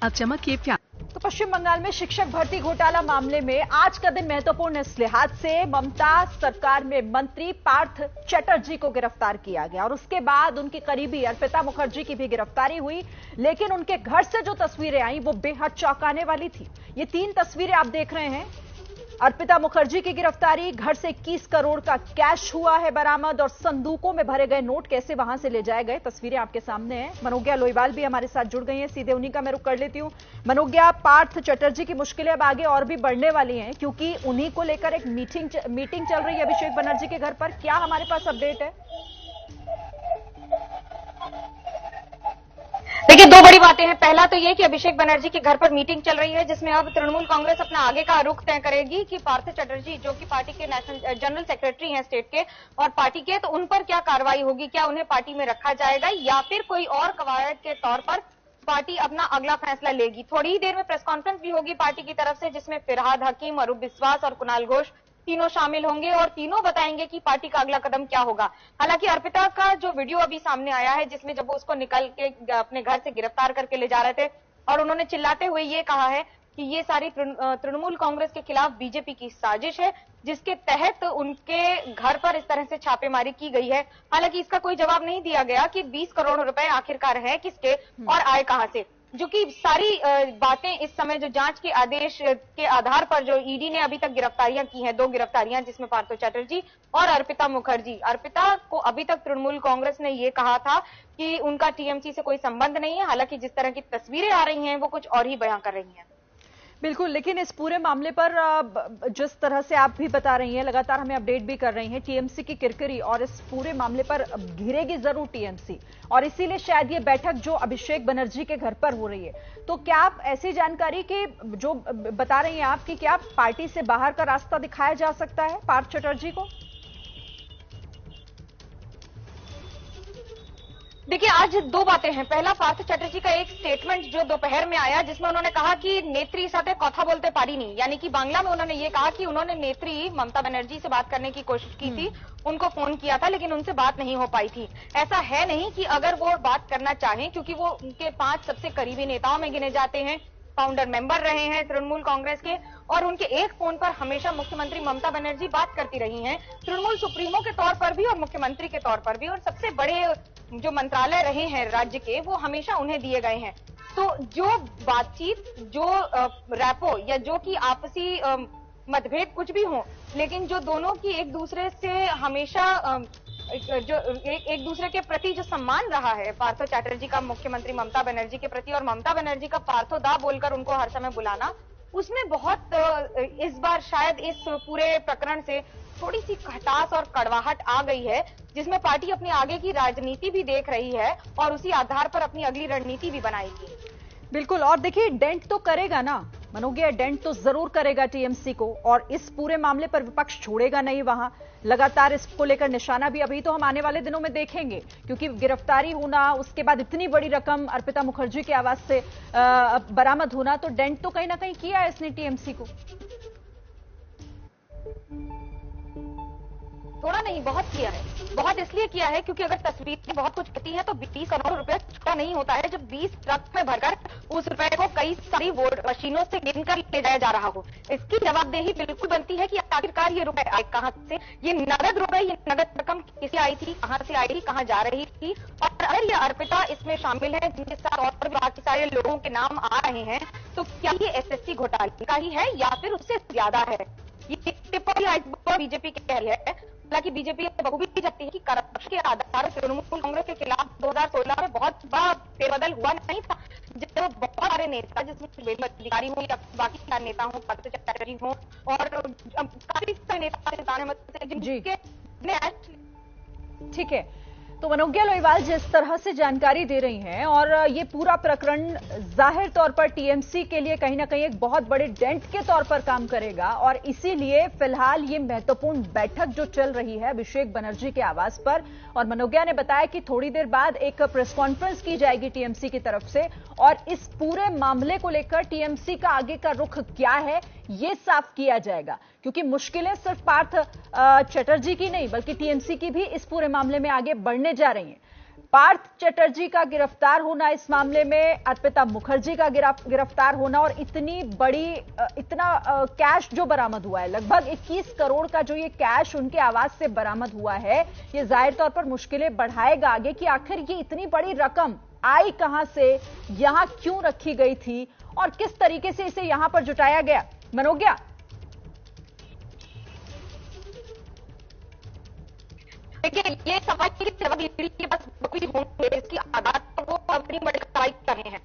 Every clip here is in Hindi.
चमकिए प्यार। तो पश्चिम बंगाल में शिक्षक भर्ती घोटाला मामले में आज का दिन महत्वपूर्ण इस लिहाज से ममता सरकार में मंत्री पार्थ चटर्जी को गिरफ्तार किया गया और उसके बाद उनकी करीबी अर्पिता मुखर्जी की भी गिरफ्तारी हुई। लेकिन उनके घर से जो तस्वीरें आई वो बेहद चौंकाने वाली थी। ये 3 तस्वीरें आप देख रहे हैं। अर्पिता मुखर्जी की गिरफ्तारी, घर से 21 करोड़ का कैश हुआ है बरामद और संदूकों में भरे गए नोट कैसे वहां से ले जाए गए, तस्वीरें आपके सामने हैं। मनोज्ञा लोईवाल भी हमारे साथ जुड़ गई हैं, सीधे उन्हीं का मैं रुख कर लेती हूं। मनोज्ञा, पार्थ चटर्जी की मुश्किलें अब आगे और भी बढ़ने वाली हैं क्योंकि उन्हीं को लेकर एक मीटिंग चल रही है अभिषेक बनर्जी के घर पर। क्या हमारे पास अपडेट है? देखिए, 2 बड़ी बातें हैं। पहला तो ये कि अभिषेक बनर्जी के घर पर मीटिंग चल रही है जिसमें अब तृणमूल कांग्रेस अपना आगे का रुख तय करेगी कि पार्थ चटर्जी जो कि पार्टी के नेशनल जनरल सेक्रेटरी हैं स्टेट के और पार्टी के, तो उन पर क्या कार्रवाई होगी, क्या उन्हें पार्टी में रखा जाएगा या फिर कोई और कवायद के तौर पर पार्टी अपना अगला फैसला लेगी। थोड़ी ही देर में प्रेस कॉन्फ्रेंस भी होगी पार्टी की तरफ से जिसमें फिरहाद हकीम, अरूप बिस्वास और कुणाल घोष तीनों शामिल होंगे और तीनों बताएंगे कि पार्टी का अगला कदम क्या होगा। हालांकि अर्पिता का जो वीडियो अभी सामने आया है जिसमें जब वो उसको निकल के अपने घर से गिरफ्तार करके ले जा रहे थे और उन्होंने चिल्लाते हुए ये कहा है कि ये सारी तृणमूल कांग्रेस के खिलाफ बीजेपी की साजिश है जिसके तहत उनके घर पर इस तरह से छापेमारी की गई है। हालांकि इसका कोई जवाब नहीं दिया गया कि 20 करोड़ रुपए आखिरकार है किसके और आए कहां से, जो कि सारी बातें इस समय जो जांच के आदेश के आधार पर जो ईडी ने अभी तक गिरफ्तारियां की हैं, 2 गिरफ्तारियां जिसमें पार्थ चटर्जी और अर्पिता मुखर्जी। अर्पिता को अभी तक तृणमूल कांग्रेस ने ये कहा था कि उनका टीएमसी से कोई संबंध नहीं है। हालांकि जिस तरह की तस्वीरें आ रही हैं वो कुछ और ही बयां कर रही हैं। बिल्कुल, लेकिन इस पूरे मामले पर जिस तरह से आप भी बता रही हैं, लगातार हमें अपडेट भी कर रही हैं, टीएमसी की किरकिरी और इस पूरे मामले पर घिरेगी जरूर टीएमसी और इसीलिए शायद ये बैठक जो अभिषेक बनर्जी के घर पर हो रही है। तो क्या आप ऐसी जानकारी की जो बता रही हैं आप कि क्या पार्टी से बाहर का रास्ता दिखाया जा सकता है पार्थ चटर्जी को? देखिए, आज 2 बातें हैं। पहला, पार्थ चटर्जी का एक स्टेटमेंट जो दोपहर में आया जिसमें उन्होंने कहा कि नेत्री साथे कथा बोलते पारी नहीं, यानी कि बांग्ला में उन्होंने ये कहा कि उन्होंने नेत्री ममता बनर्जी से बात करने की कोशिश की थी, उनको फोन किया था लेकिन उनसे बात नहीं हो पाई थी। ऐसा है नहीं कि अगर वो बात करना चाहें, क्योंकि वो उनके 5 सबसे करीबी नेताओं में गिने जाते हैं, फाउंडर मेंबर रहे हैं तृणमूल कांग्रेस के और उनके एक फोन पर हमेशा मुख्यमंत्री ममता बनर्जी बात करती रही हैं, तृणमूल सुप्रीमो के तौर पर भी और मुख्यमंत्री के तौर पर भी, और सबसे बड़े जो मंत्रालय रहे हैं राज्य के वो हमेशा उन्हें दिए गए हैं। तो जो बातचीत, जो रैपो या जो कि आपसी मतभेद कुछ भी हो, लेकिन जो दोनों की एक दूसरे से हमेशा जो एक दूसरे के प्रति जो सम्मान रहा है पार्थ चटर्जी का मुख्यमंत्री ममता बनर्जी के प्रति और ममता बनर्जी का पार्थो दा बोलकर उनको हर समय बुलाना, उसमें बहुत इस बार शायद इस पूरे प्रकरण से थोड़ी सी खटास और कड़वाहट आ गई है जिसमें पार्टी अपनी आगे की राजनीति भी देख रही है और उसी आधार पर अपनी अगली रणनीति भी बनाएगी। बिल्कुल, और देखिए डेंट तो करेगा ना मनोज्ञा, डेंट तो जरूर करेगा टीएमसी को और इस पूरे मामले पर विपक्ष छोड़ेगा नहीं। वहां लगातार इसको लेकर निशाना भी अभी तो हम आने वाले दिनों में देखेंगे क्योंकि गिरफ्तारी होना, उसके बाद इतनी बड़ी रकम अर्पिता मुखर्जी के आवाज से बरामद होना, तो डेंट तो कहीं ना कहीं किया है इसने टीएमसी को। थोड़ा नहीं, बहुत किया है। बहुत इसलिए किया है क्योंकि अगर तस्वीरें बहुत कुछ कहती हैं तो 20 करोड़ रुपए छोटा नहीं होता है जब 20 ट्रक में भरकर उस रुपए को कई सारी वोट मशीनों से गिनकर ले जाया जा रहा हो। इसकी जवाबदेही बिल्कुल बनती है कि आखिरकार ये रुपए आए कहां से, ये नगद रुपए, ये नगद रकम किसे आई थी, कहां से आई थी, कहां जा रही थी, और अगर ये अर्पिता इसमें शामिल है जिनके साथ और भी बाकी सारे लोगों के नाम आ रहे हैं, तो क्या ये एसएससी घोटाले का ही है या फिर उससे ज्यादा है? ये टिप्पणी बीजेपी की कह रही है। हालांकि बीजेपी बखूबी जाती है कि करप्शन के आधार पर तृणमूल कांग्रेस के खिलाफ 2016 में बहुत बड़ा फेरबदल हुआ नहीं था, जब बहुत सारे नेता जिसमें सुवेंदु अधिकारी हो या बाकी नेता हो, पार्थ चटर्जी हो और काफी सारे नेता जिनके। ठीक है, तो मनोज्ञा लोईवाल जिस तरह से जानकारी दे रही हैं और ये पूरा प्रकरण जाहिर तौर पर टीएमसी के लिए कहीं ना कहीं एक बहुत बड़े डेंट के तौर पर काम करेगा और इसीलिए फिलहाल ये महत्वपूर्ण बैठक जो चल रही है अभिषेक बनर्जी के आवास पर, और मनोज्ञा ने बताया कि थोड़ी देर बाद एक प्रेस कॉन्फ्रेंस की जाएगी टीएमसी की तरफ से और इस पूरे मामले को लेकर टीएमसी का आगे का रुख क्या है ये साफ किया जाएगा क्योंकि मुश्किलें सिर्फ पार्थ चटर्जी की नहीं बल्कि टीएमसी की भी इस पूरे मामले में आगे बढ़ने जा रही हैं। पार्थ चटर्जी का गिरफ्तार होना इस मामले में, अर्पिता मुखर्जी का गिरफ्तार होना और इतना कैश जो बरामद हुआ है, लगभग 21 करोड़ का जो ये कैश उनके आवास से बरामद हुआ है, ये जाहिर तौर पर मुश्किलें बढ़ाएगा आगे कि आखिर ये इतनी बड़ी रकम आई कहां से, यहां क्यों रखी गई थी और किस तरीके से इसे यहां पर जुटाया गया। मनोज्ञा, देखिए, ये सवाल के पास होंगे, इसकी आदात पर वो अपनी बड़ी कार्रवाई कर रहे हैं।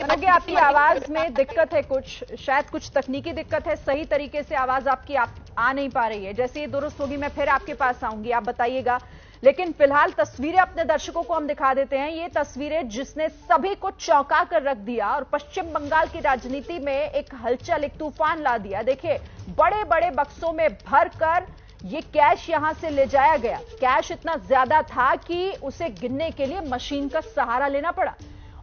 मनोज्ञा, आपकी आवाज में दिक्कत है, शायद कुछ तकनीकी दिक्कत है, सही तरीके से आवाज आपकी आ नहीं पा रही है। जैसे ये दुरुस्त होगी मैं फिर आपके पास आऊंगी, आप बताइएगा। लेकिन फिलहाल तस्वीरें अपने दर्शकों को हम दिखा देते हैं। ये तस्वीरें जिसने सभी को चौंका कर रख दिया और पश्चिम बंगाल की राजनीति में एक हलचल, एक तूफान ला दिया। देखिए, बड़े बड़े बक्सों में भरकर ये कैश यहां से ले जाया गया। कैश इतना ज्यादा था कि उसे गिनने के लिए मशीन का सहारा लेना पड़ा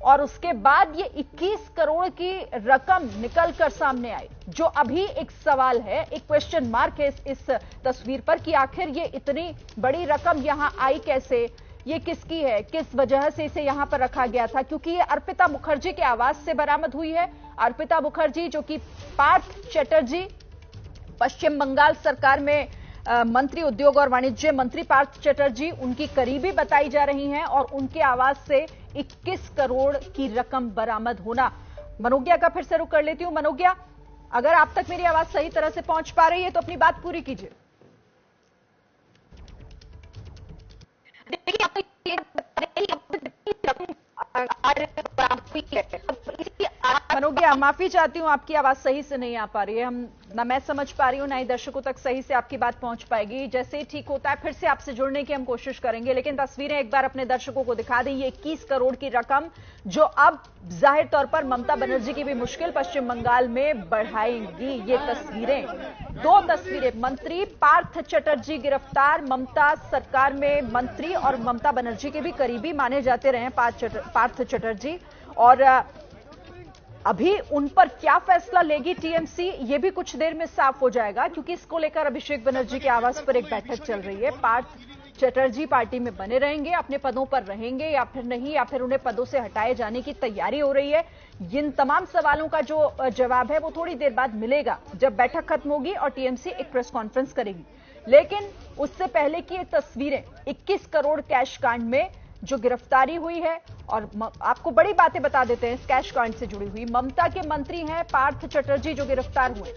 और उसके बाद ये 21 करोड़ की रकम निकलकर सामने आई। जो अभी एक सवाल है, एक क्वेश्चन मार्क है इस तस्वीर पर कि आखिर ये इतनी बड़ी रकम यहां आई कैसे, ये किसकी है, किस वजह से इसे यहां पर रखा गया था, क्योंकि ये अर्पिता मुखर्जी के आवास से बरामद हुई है। अर्पिता मुखर्जी जो कि पार्थ चटर्जी, पश्चिम बंगाल सरकार में मंत्री, उद्योग और वाणिज्य मंत्री पार्थ चटर्जी उनकी करीबी बताई जा रही हैं और उनके आवास से 21 करोड़ की रकम बरामद होना। मनोज्ञा का फिर से रुख कर लेती हूं। मनोज्ञा, अगर आप तक मेरी आवाज सही तरह से पहुंच पा रही है तो अपनी बात पूरी कीजिए। देखिए, आपको ये मनोज्ञा, माफी चाहती हूं, आपकी आवाज सही से नहीं आ पा रही है। ना मैं समझ पा रही हूं, ना ही दर्शकों तक सही से आपकी बात पहुंच पाएगी। जैसे ही ठीक होता है फिर से आपसे जुड़ने की हम कोशिश करेंगे, लेकिन तस्वीरें एक बार अपने दर्शकों को दिखा दें। ये 21 करोड़ की रकम जो अब जाहिर तौर पर ममता बनर्जी की भी मुश्किल पश्चिम बंगाल में बढ़ाएंगी। ये तस्वीरें, दो तस्वीरें, मंत्री पार्थ चटर्जी गिरफ्तार, ममता सरकार में मंत्री और ममता बनर्जी के भी करीबी माने जाते रहे पार्थ चटर्जी, और अभी उन पर क्या फैसला लेगी टीएमसी, ये भी कुछ देर में साफ हो जाएगा, क्योंकि इसको लेकर अभिषेक बनर्जी के आवास पर एक बैठक चल रही है। पार्थ चटर्जी पार्टी में बने रहेंगे, अपने पदों पर रहेंगे या फिर नहीं, या फिर उन्हें पदों से हटाए जाने की तैयारी हो रही है। इन तमाम सवालों का जो जवाब है वो थोड़ी देर बाद मिलेगा जब बैठक खत्म होगी और टीएमसी एक प्रेस कॉन्फ्रेंस करेगी। लेकिन उससे पहले की ये तस्वीरें 21 करोड़ कैश कांड में जो गिरफ्तारी हुई है, और आपको बड़ी बातें बता देते हैं इस कैश कांड से जुड़ी हुई। ममता के मंत्री हैं पार्थ चटर्जी जो गिरफ्तार हुए,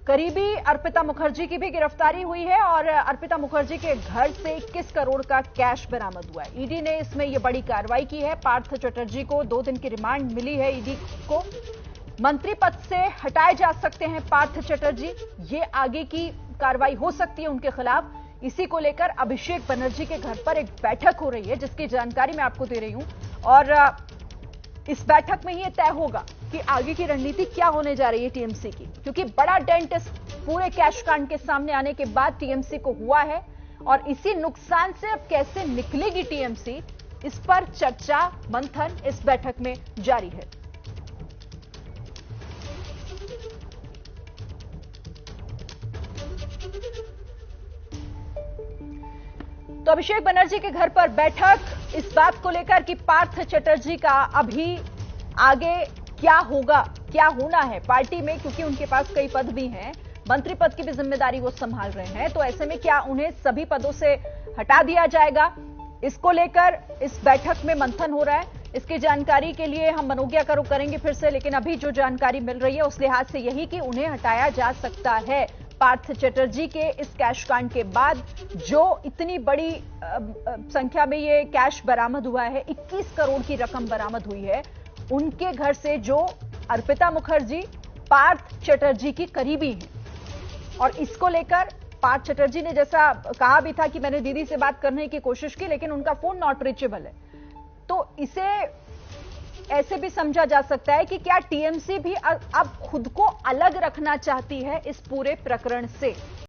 करीबी अर्पिता मुखर्जी की भी गिरफ्तारी हुई है और अर्पिता मुखर्जी के घर से 21 करोड़ का कैश बरामद हुआ है। ईडी ने इसमें यह बड़ी कार्रवाई की है। पार्थ चटर्जी को 2 दिन की रिमांड मिली है ईडी को। मंत्री पद से हटाए जा सकते हैं पार्थ चटर्जी, ये आगे की कार्रवाई हो सकती है उनके खिलाफ। इसी को लेकर अभिषेक बनर्जी के घर पर एक बैठक हो रही है जिसकी जानकारी मैं आपको दे रही हूं, और इस बैठक में ये तय होगा कि आगे की रणनीति क्या होने जा रही है टीएमसी की, क्योंकि बड़ा डेंट इस पूरे कैश कांड के सामने आने के बाद टीएमसी को हुआ है और इसी नुकसान से अब कैसे निकलेगी टीएमसी, इस पर चर्चा मंथन इस बैठक में जारी है। तो अभिषेक बनर्जी के घर पर बैठक इस बात को लेकर कि पार्थ चटर्जी का अभी आगे क्या होगा, क्या होना है पार्टी में, क्योंकि उनके पास कई पद भी हैं, मंत्री पद की भी जिम्मेदारी वो संभाल रहे हैं। तो ऐसे में क्या उन्हें सभी पदों से हटा दिया जाएगा, इसको लेकर इस बैठक में मंथन हो रहा है। इसकी जानकारी के लिए हम मनोज्ञा का रुख करेंगे फिर से, लेकिन अभी जो जानकारी मिल रही है उस लिहाज से यही कि उन्हें हटाया जा सकता है। पार्थ चटर्जी के इस कैश कांड के बाद जो इतनी बड़ी संख्या में ये कैश बरामद हुआ है, 21 करोड़ की रकम बरामद हुई है, उनके घर से जो अर्पिता मुखर्जी पार्थ चटर्जी की करीबी है, और इसको लेकर पार्थ चटर्जी ने जैसा कहा भी था कि मैंने दीदी से बात करने की कोशिश की लेकिन उनका फोन नॉट रीचेबल है। तो इसे ऐसे भी समझा जा सकता है कि क्या टीएमसी भी अब खुद को अलग रखना चाहती है इस पूरे प्रकरण से।